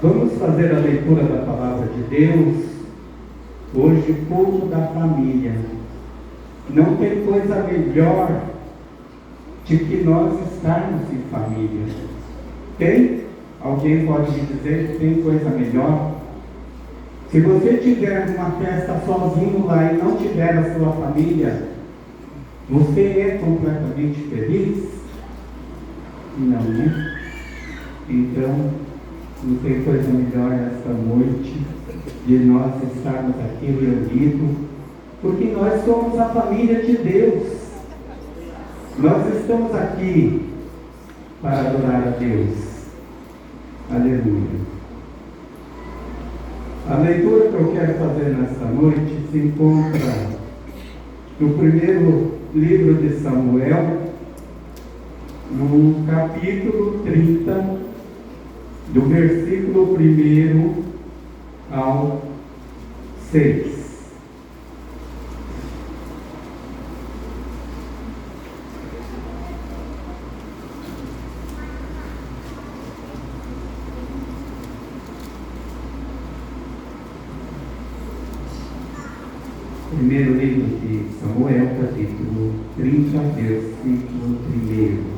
Vamos fazer a leitura da palavra de Deus. Hoje, culto da família. Não tem coisa melhor de que nós estarmos em família. Tem? Alguém pode me dizer que tem coisa melhor? Se você tiver uma festa sozinho lá e não tiver a sua família, você é completamente feliz? Não, né? Então, não tem coisa melhor nesta noite de nós estarmos aqui reunidos, porque nós somos a família de Deus. Nós estamos aqui para adorar a Deus. Aleluia. A leitura que eu quero fazer nesta noite se encontra no primeiro livro de Samuel, no capítulo 30, do versículo 1 ao 6. Primeiro livro de Samuel, capítulo 30, versículo 1.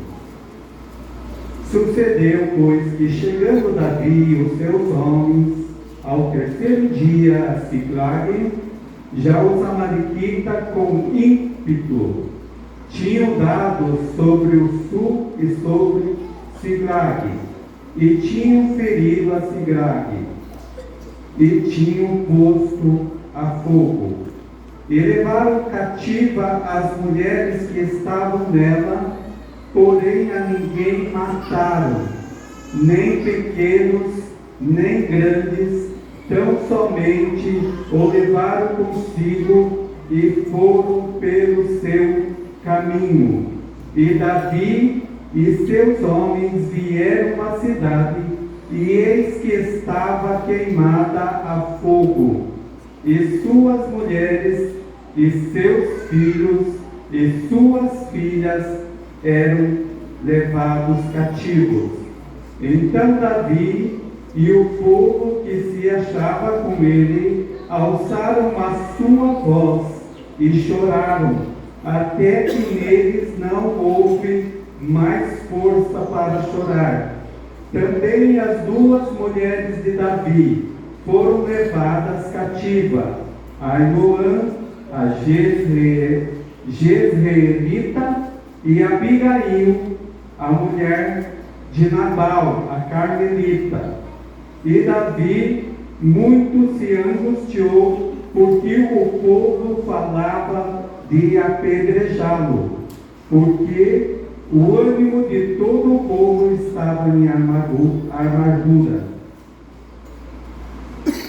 Sucedeu, pois, que chegando Davi e os seus homens ao terceiro dia a Siclag, já os amalequitas com ímpeto tinham dado sobre o sul e sobre Siclag, e tinham ferido a Siclag, e tinham posto a fogo, e levaram cativa as mulheres que estavam nela, porém a ninguém mataram, nem pequenos, nem grandes, tão somente o levaram consigo e foram pelo seu caminho. E Davi e seus homens vieram à cidade, e eis que estava queimada a fogo, e suas mulheres, e seus filhos, e suas filhas eram levados cativos. Então Davi e o povo que se achava com ele alçaram a sua voz e choraram, até que neles não houve mais força para chorar. Também as duas mulheres de Davi foram levadas cativas, a Ainoã, a Jezreelita, e Abigail, a mulher de Nabal, a carmelita. E Davi muito se angustiou, porque o povo falava de apedrejá-lo, porque o ânimo de todo o povo estava em amargura,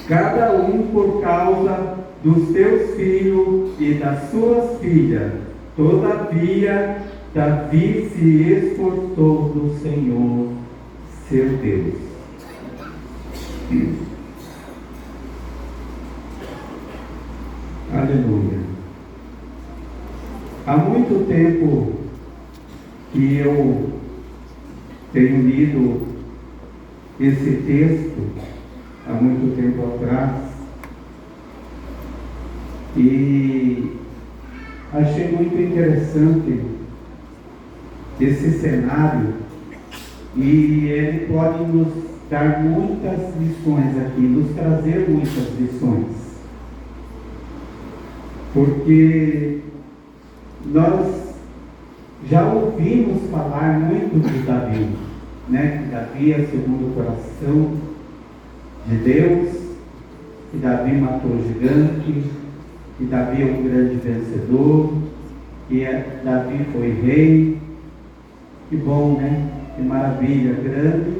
cada um por causa dos seus filhos e das suas filhas. Todavia, Davi se esforçou no Senhor, seu Deus. Aleluia. Há muito tempo que eu tenho lido esse texto, há muito tempo atrás, e achei muito interessante esse cenário, e ele pode nos dar muitas lições aqui, nos trazer muitas lições, porque nós já ouvimos falar muito de Davi, né? Que Davi é segundo o coração de Deus, que Davi matou o gigante, que Davi é um grande vencedor, que Davi foi rei. Que bom, né? Que maravilha, grande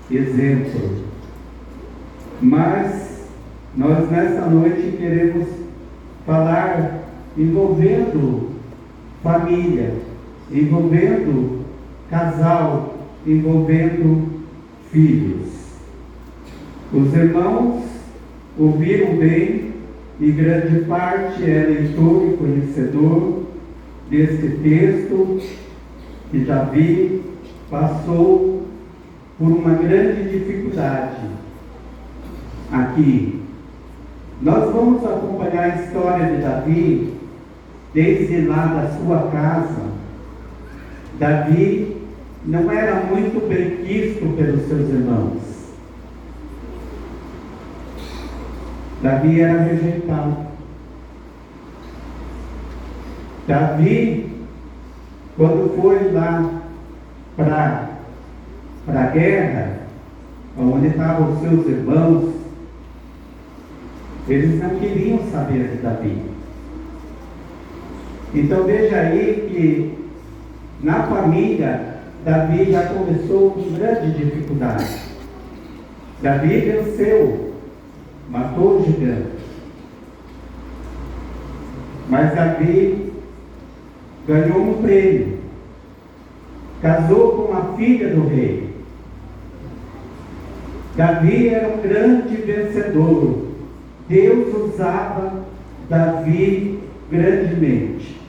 exemplo. Mas nós nessa noite queremos falar envolvendo família, envolvendo casal, envolvendo filhos. Os irmãos ouviram bem, e grande parte é leitor e conhecedor deste texto, que Davi passou por uma grande dificuldade dificuldade aqui. Nós vamos acompanhar a história de Davi, desde lá da sua casa. Davi não era muito bem quisto pelos seus irmãos. Davi era rejeitado. Davi, quando foi lá para a guerra, onde estavam os seus irmãos, eles não queriam saber de Davi. Então veja aí que na família, Davi já começou com grande dificuldade. Davi venceu, matou o gigante. Mas Davi ganhou um prêmio. Casou com a filha do rei. Davi era um grande vencedor. Deus usava Davi grandemente.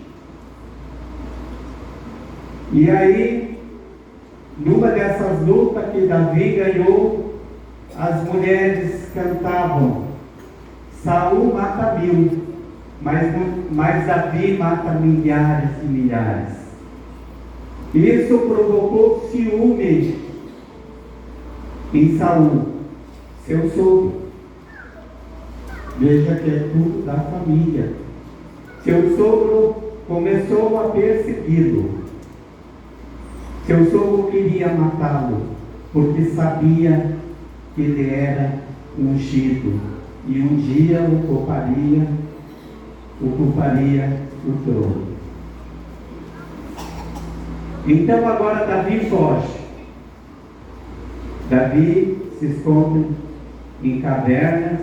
E aí, numa dessas lutas que Davi ganhou, as mulheres cantavam: Saul mata 1000, mas Davi mata milhares e milhares. Isso provocou ciúme em Saul, seu sogro. Veja que é tudo da família. Seu sogro começou a persegui-lo. Seu sogro queria matá-lo, porque sabia que ele era ungido e um dia ocuparia o trono. Então agora Davi foge. Davi se esconde em cavernas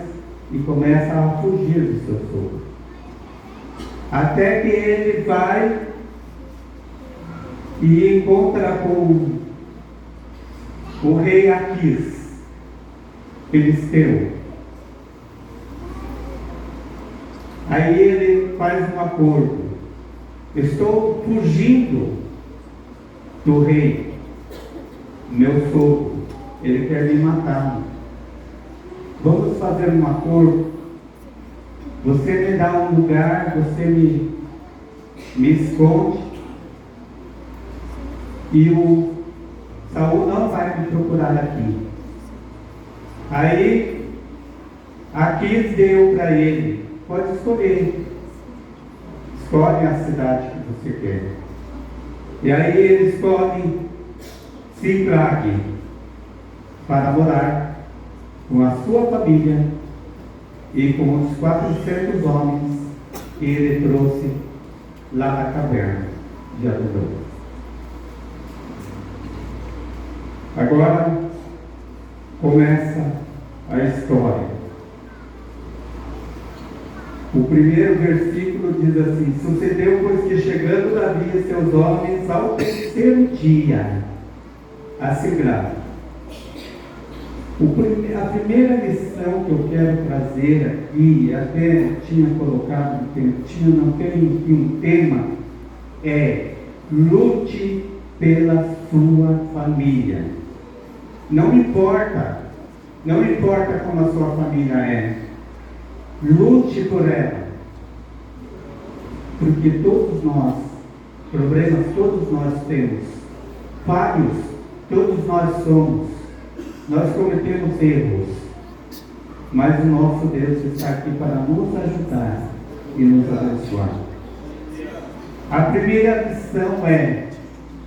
e começa a fugir do seu sogro. Até que ele vai e encontra com o rei Aquis, filisteu. Aí ele faz um acordo: estou fugindo do rei, meu sogro, ele quer me matar. Vamos fazer um acordo. Você me dá um lugar, você me esconde, e o Saul não vai me procurar aqui. Aí Aquis deu para ele: pode escolher, escolhe a cidade que você quer. E aí ele escolhe Ziklag para morar com a sua família e com os 400 homens que ele trouxe lá da caverna de Adulão. Agora começa a história. O primeiro versículo diz assim: sucedeu, pois que chegando Davi e seus homens ao terceiro dia a Ziklag. A primeira lição que eu quero trazer aqui, até tinha colocado não tem um tema, é: lute pela sua família. Não importa como a sua família é, lute por ela, porque todos nós, problemas todos nós temos, falhos todos nós somos, nós cometemos erros, mas o nosso Deus está aqui para nos ajudar e nos abençoar. A primeira lição é: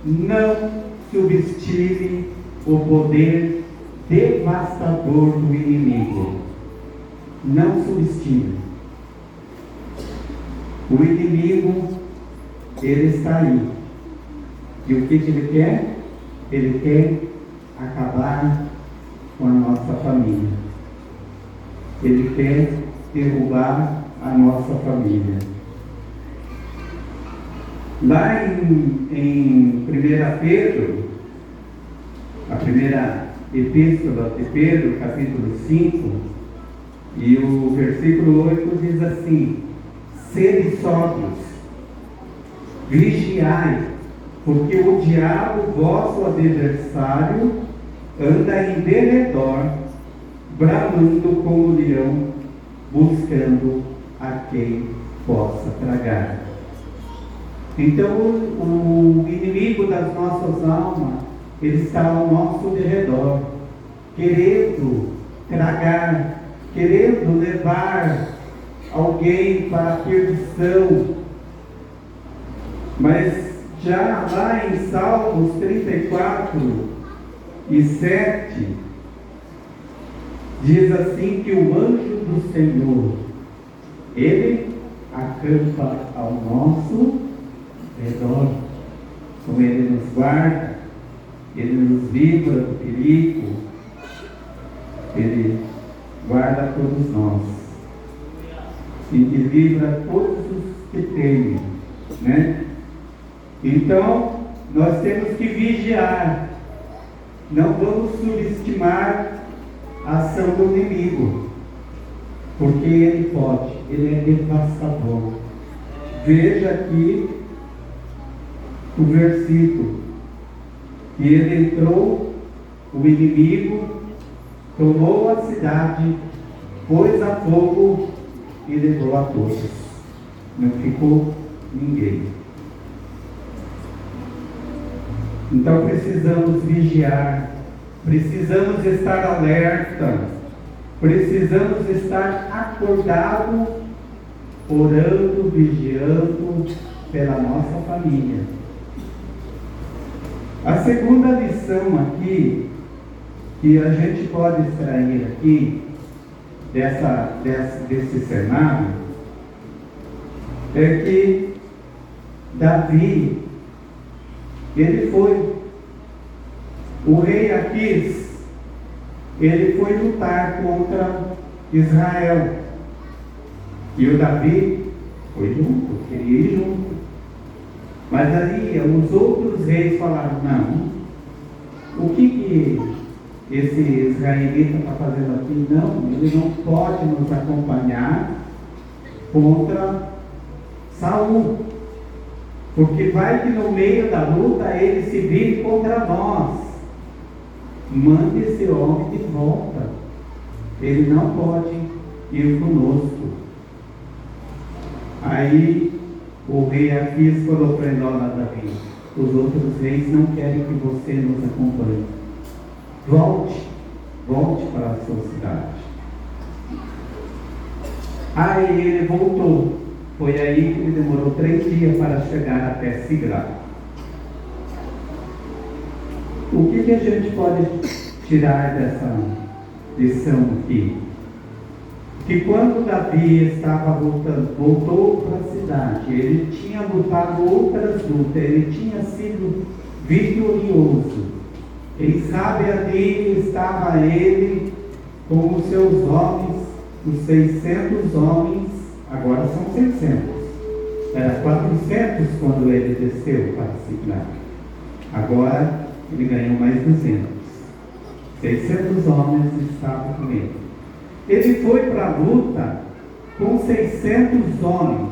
não subestime o poder devastador do inimigo. Não subestime. O inimigo, ele está aí. E o que ele quer? Ele quer acabar com a nossa família. Ele quer derrubar a nossa família. Lá em 1 Pedro, a primeira epístola de Pedro, capítulo 5, e o versículo 8 diz assim: sede sóbrios, vigiai, porque o diabo, vosso adversário, anda em derredor, bramando como leão, buscando a quem possa tragar. Então o inimigo das nossas almas, ele está ao nosso derredor, querendo tragar, querendo levar alguém para a perdição. Mas já lá em Salmos 34:7, diz assim que o anjo do Senhor, ele acampa ao nosso redor, como ele nos guarda, ele nos livra do perigo, ele guarda todos nós, e livra todos os que temem, né? Então, nós temos que vigiar, não vamos subestimar a ação do inimigo, porque ele pode, ele é devastador. Veja aqui o versículo, que ele entrou, o inimigo tomou a cidade, pôs a fogo e levou a todos, não ficou ninguém. Então precisamos vigiar, precisamos estar alerta, precisamos estar acordados, orando, vigiando pela nossa família. A segunda lição aqui, que a gente pode extrair aqui, desse cenário, é que Davi, ele foi, o rei Aquis, ele foi lutar contra Israel, e o Davi foi junto, queria ir junto, mas ali os outros reis falaram: não, o que esse israelita está fazendo aqui? Não, ele não pode nos acompanhar contra Saul, porque vai que no meio da luta ele se vire contra nós. Mande esse homem de volta, ele não pode ir conosco. Aí o rei Aquis falou para ele: olha, Davi, os outros reis não querem que você nos acompanhe, volte para a sua cidade. Aí ele voltou. Foi aí que ele demorou 3 dias para chegar até Siglag. O que a gente pode tirar dessa lição aqui? Que quando Davi estava voltou para a cidade, ele tinha lutado outras lutas, ele tinha sido vitorioso. Quem sabe ali estava ele com os seus homens, os 600 homens, agora são 600. Era 400 quando ele desceu para Siglag. Agora ele ganhou mais 200. 600 homens estavam com ele. Ele foi para a luta com 600 homens.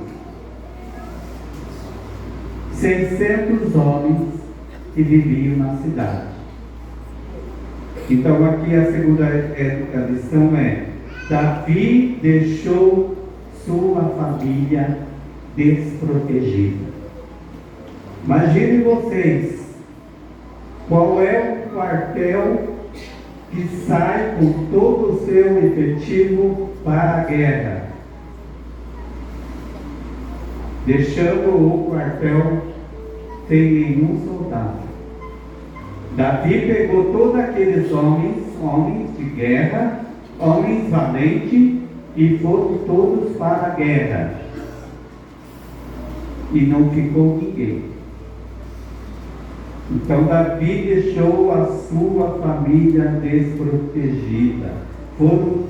600 homens que viviam na cidade. Então aqui a segunda lição é: Davi deixou sua família desprotegida. Imaginem vocês, qual é o quartel que sai com todo o seu efetivo para a guerra, deixando o quartel sem nenhum soldado. Davi pegou todos aqueles homens de guerra, homens valentes, e foram todos para a guerra, e não ficou ninguém. Então Davi deixou a sua família desprotegida. Foram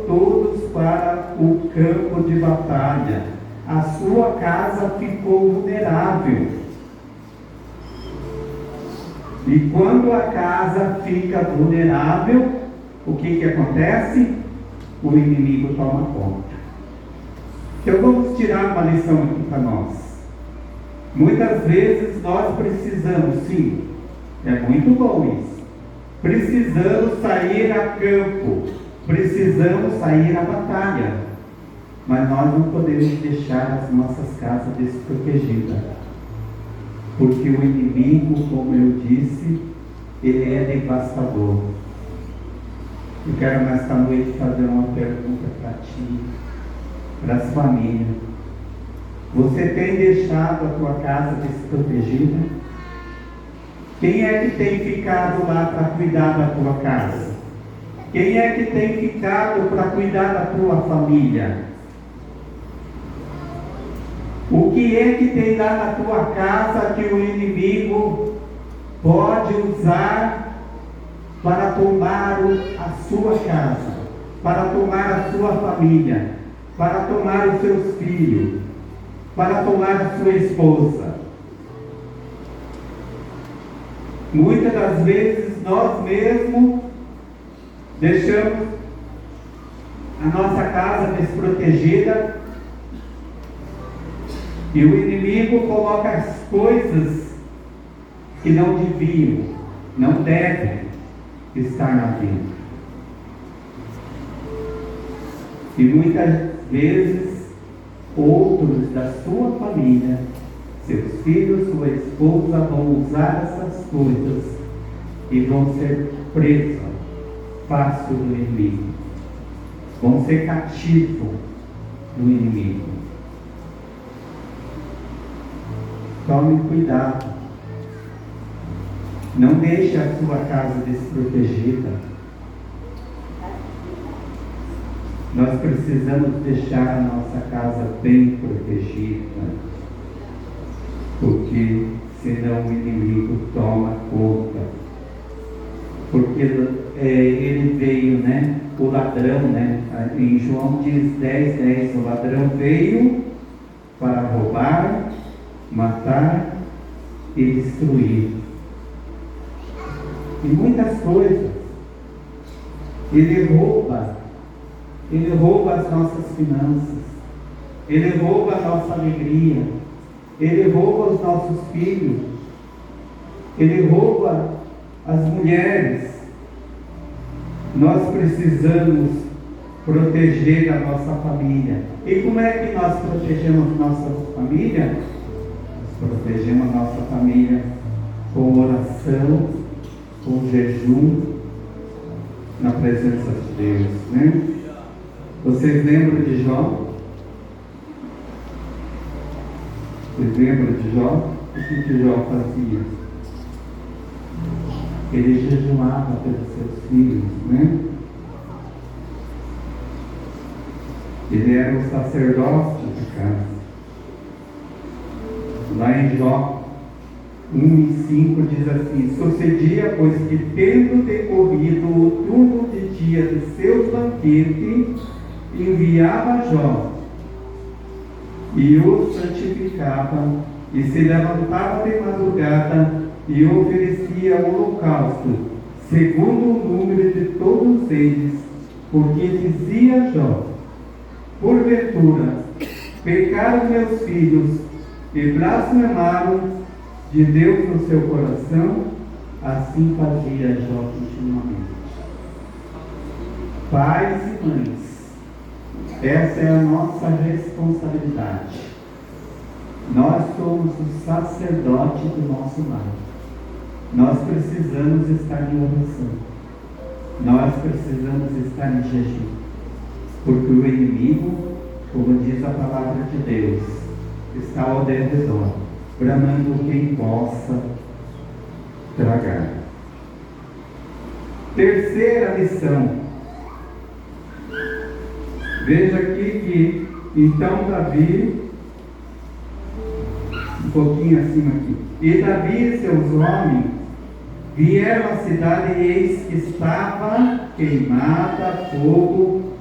todos para o campo de batalha. A sua casa ficou vulnerável. E quando a casa fica vulnerável, o que acontece? O inimigo toma conta. Então vamos tirar uma lição aqui para nós. Muitas vezes nós precisamos, sim, é muito bom isso, Precisamos sair a campo, precisamos sair à batalha, mas nós não podemos deixar as nossas casas desprotegidas, porque o inimigo, como eu disse, ele é devastador. Eu quero nesta noite fazer uma pergunta para ti, para as famílias. Você tem deixado a tua casa desprotegida? Quem é que tem ficado lá para cuidar da tua casa? Quem é que tem ficado para cuidar da tua família? O que é que tem lá na tua casa que o inimigo pode usar para tomar a sua casa, para tomar a sua família, para tomar os seus filhos, para tomar a sua esposa? Muitas das vezes nós mesmos deixamos a nossa casa desprotegida e o inimigo coloca as coisas que não deviam, não devem estar na vida. E muitas vezes outros da sua família, seus filhos, sua esposa, vão usar essas coisas e vão ser presos fácil do inimigo, vão ser cativos do inimigo. Tome cuidado, não deixe a sua casa desprotegida. Nós precisamos deixar a nossa casa bem protegida, porque senão o inimigo toma conta. Porque ele veio, o ladrão, em João diz 10:10, o ladrão veio para roubar, matar e destruir. E muitas coisas. Ele rouba as nossas finanças, ele rouba a nossa alegria, ele rouba os nossos filhos, ele rouba as mulheres. Nós precisamos proteger a nossa família. E como é que nós protegemos nossa família? Nós protegemos a nossa família com oração, com jejum, na presença de Deus, Vocês lembram de Jó? Vocês lembram de Jó? O que Jó fazia? Ele jejuava pelos seus filhos, Ele era o sacerdote de casa. Lá em Jó 1:5 diz assim: sucedia, pois que tendo decorrido o turno de dia de seus banquetes, enviava Jó e o santificava, e se levantava de madrugada e oferecia holocausto, segundo o número de todos eles, porque dizia Jó: porventura pecaram meus filhos e blasfemaram de Deus no seu coração. Assim fazia Jó continuamente. Pais e mães, essa é a nossa responsabilidade. Nós somos o sacerdote do nosso lar. Nós precisamos estar em oração. Nós precisamos estar em jejum. Porque o inimigo, como diz a palavra de Deus, está ao derredor, bramando quem possa tragar. Terceira lição. Veja aqui que então Davi, um pouquinho acima aqui, e Davi e seus homens vieram à cidade, e eis que estava queimada a fogo,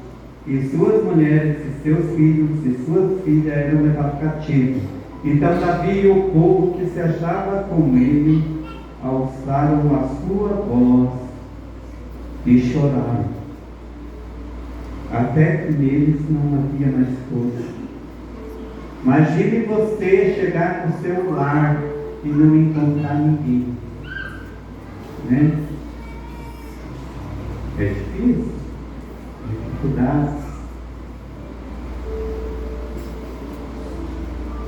e suas mulheres e seus filhos e suas filhas eram levados cativos. Então Davi e o povo que se achava com ele alçaram a sua voz e choraram, até que neles não havia mais força. Imagine você chegar no seu lar e não encontrar ninguém, É difícil, dificuldades.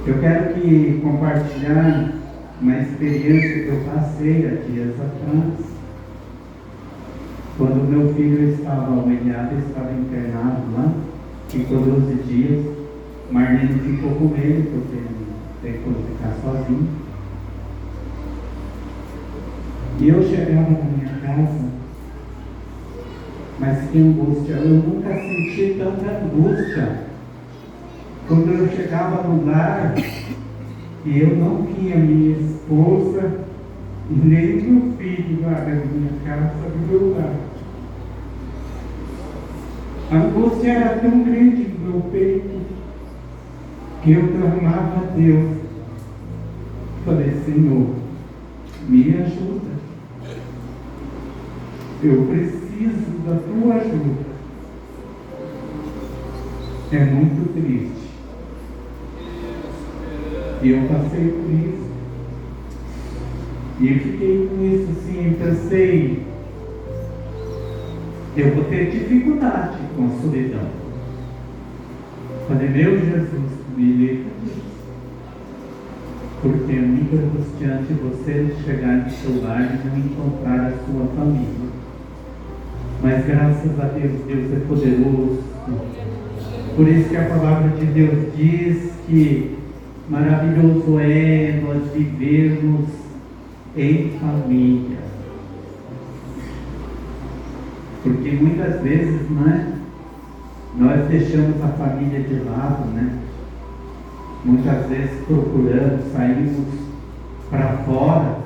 Eu quero compartilhar uma experiência que eu passei há dias atrás, quando meu filho estava humilhado, estava internado lá, ficou 12 dias, Marlene ficou com ele, porque tem como ficar sozinho. E eu chegava na minha casa, mas que angústia, eu nunca senti tanta angústia. Quando eu chegava no lar, e eu não tinha minha esposa, nem meu filho lá da minha casa, do meu lar. A angústia era tão grande no meu peito, que eu clamava a Deus. Falei, Senhor, me ajuda. Eu preciso da tua ajuda. É muito triste. E eu passei por isso. E eu fiquei com isso assim, pensei, eu vou ter dificuldade com a solidão. Falei, meu Jesus, me livre disso. Porque é muito angustiante você chegar no seu lar e não encontrar a sua família. Mas graças a Deus, Deus é poderoso. Por isso que a palavra de Deus diz que maravilhoso é nós vivermos em família. Porque muitas vezes, nós deixamos a família de lado, muitas vezes procuramos, saímos para fora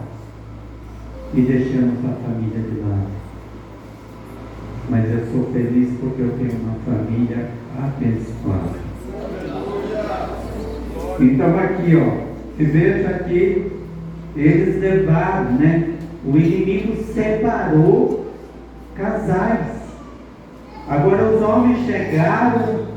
e deixamos a família de lado. Mas eu sou feliz porque eu tenho uma família abençoada. Então aqui, se veja que eles levaram, o inimigo separou casais. Agora os homens chegaram,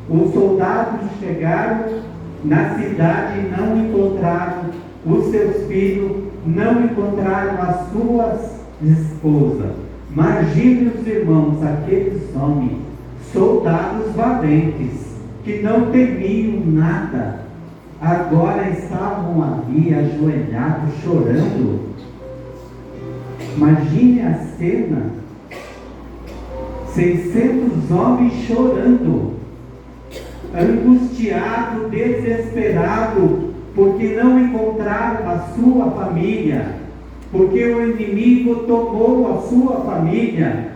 os soldados chegaram na cidade e não encontraram os seus filhos, não encontraram as suas esposas. Imagine os irmãos, aqueles homens, soldados valentes, que não temiam nada, agora estavam ali ajoelhados, chorando. Imagine a cena, 600 homens chorando, angustiado, desesperado, porque não encontraram a sua família, porque o inimigo tomou a sua família.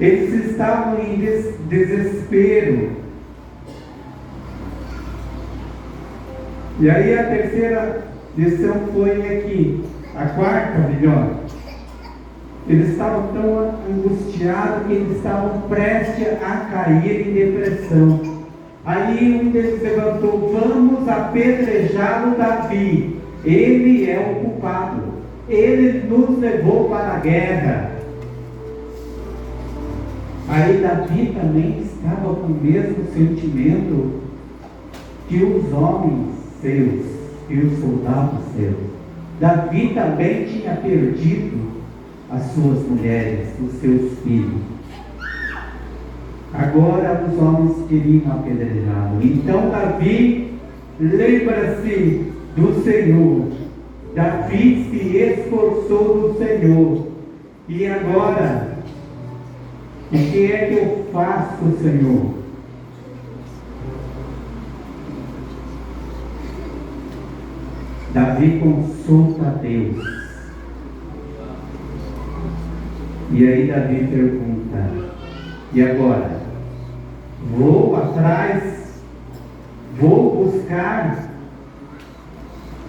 Eles estavam em desespero. E aí a terceira lição foi aqui, a quarta melhor. Eles estavam tão angustiados que eles estavam prestes a cair em depressão. Aí um deles levantou, vamos apedrejar o Davi, ele é o culpado, ele nos levou para a guerra. Aí Davi também estava com o mesmo sentimento que os homens seus, que os soldados seus. Davi também tinha perdido as suas mulheres, os seus filhos. Agora os homens queriam apedrejá-lo. Então Davi lembra-se do Senhor. Davi se esforçou no Senhor. E agora, o que é que eu faço, Senhor? Davi consulta a Deus. E aí Davi pergunta, e agora? Vou atrás, vou buscar,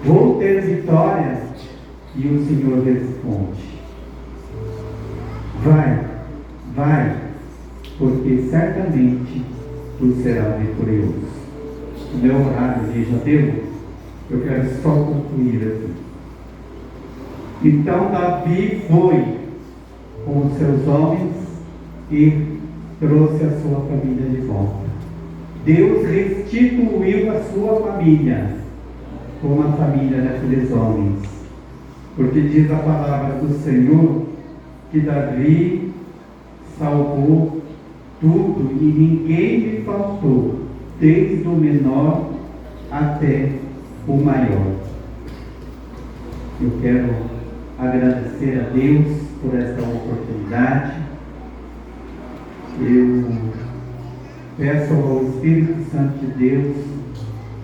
vou ter vitória? E o Senhor responde, vai, porque certamente tu serás vitorioso. O meu horário ali já deu, eu quero só concluir aqui. Então Davi foi com os seus homens e trouxe a sua família de volta. Deus restituiu a sua família como a família daqueles homens, porque diz a palavra do Senhor que Davi salvou tudo e ninguém me faltou, desde o menor até o maior. Eu quero agradecer a Deus por essa oportunidade. Eu peço ao Espírito Santo de Deus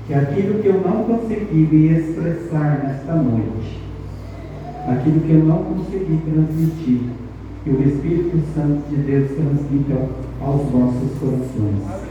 que aquilo que eu não consegui me expressar nesta noite, aquilo que eu não consegui transmitir, que o Espírito Santo de Deus transmita aos nossos corações.